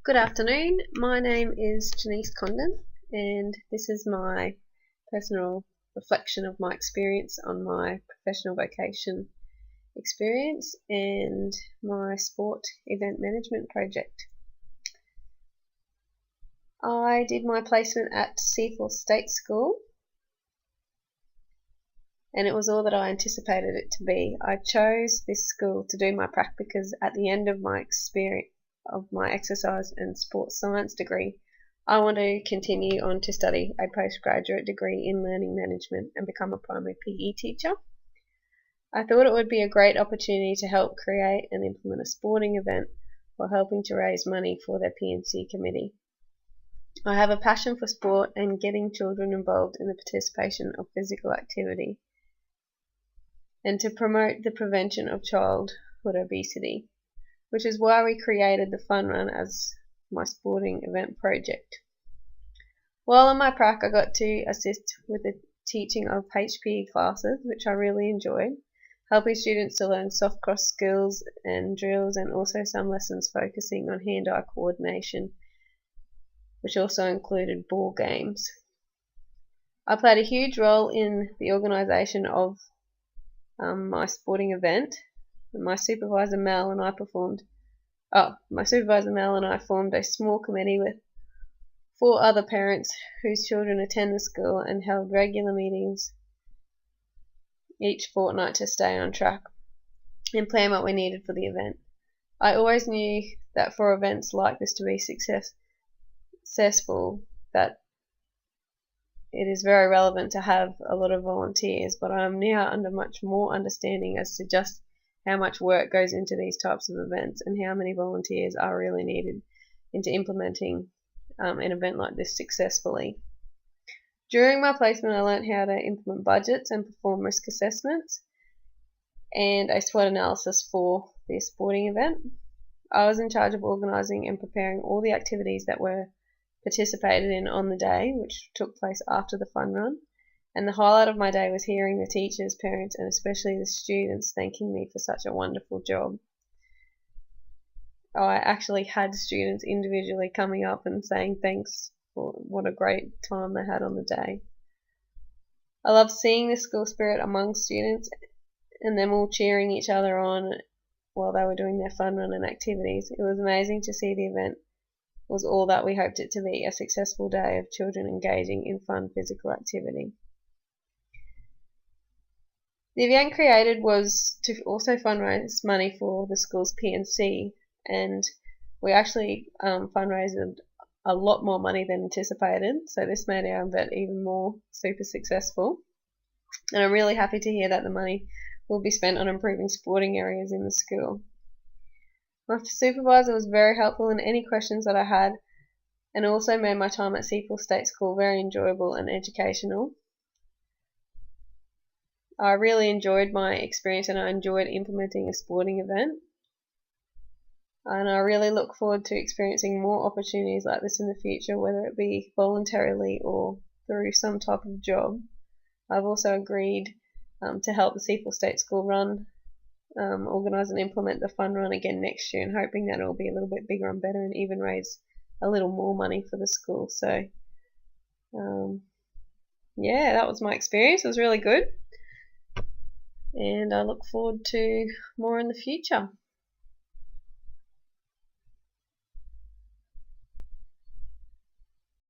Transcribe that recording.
Good afternoon. My name is Janice Condon, and this is my personal reflection of my experience on my professional vocation experience and my sport event management project. I did my placement at Seaforth State School, and it was all that I anticipated it to be. I chose this school to do my prac because at the end of my experience of my exercise and sports science degree, I want to continue on to study a postgraduate degree in learning management and become a primary PE teacher. I thought it would be a great opportunity to help create and implement a sporting event while helping to raise money for their P&C committee. I have a passion for sport and getting children involved in the participation of physical activity and to promote the prevention of childhood obesity, which is why we created the Fun Run as my sporting event project. While on my prac, I got to assist with the teaching of HPE classes, which I really enjoyed, helping students to learn soft cross skills and drills, and also some lessons focusing on hand-eye coordination, which also included ball games. I played a huge role in the organisation of my sporting event. My supervisor Mel and I formed a small committee with 4 other parents whose children attend the school and held regular meetings each fortnight to stay on track and plan what we needed for the event. I always knew that for events like this to be successful, that it is very relevant to have a lot of volunteers, but I am now under much more understanding as to just how much work goes into these types of events and how many volunteers are really needed into implementing an event like this successfully. During my placement, I learned how to implement budgets and perform risk assessments and a SWOT analysis for this sporting event. I was in charge of organising and preparing all the activities that were participated in on the day, which took place after the fun run, and the highlight of my day was hearing the teachers, parents, and especially the students thanking me for such a wonderful job. I actually had students individually coming up and saying thanks for what a great time they had on the day. I loved seeing the school spirit among students and them all cheering each other on while they were doing their fun run and activities. It was amazing to see the event was all that we hoped it to be, a successful day of children engaging in fun physical activity. The event created was to also fundraise money for the school's P&C, and we actually fundraised a lot more money than anticipated, so this made our event even more super successful. And I'm really happy to hear that the money will be spent on improving sporting areas in the school. My supervisor was very helpful in any questions that I had, and also made my time at Seaforth State School very enjoyable and educational. I really enjoyed my experience and I enjoyed implementing a sporting event. And I really look forward to experiencing more opportunities like this in the future, whether it be voluntarily or through some type of job. I've also agreed to help the Seaforth State School run, organise and implement the fun run again next year, and hoping that it will be a little bit bigger and better and even raise a little more money for the school. So yeah, that was my experience. It was really good, and I look forward to more in the future.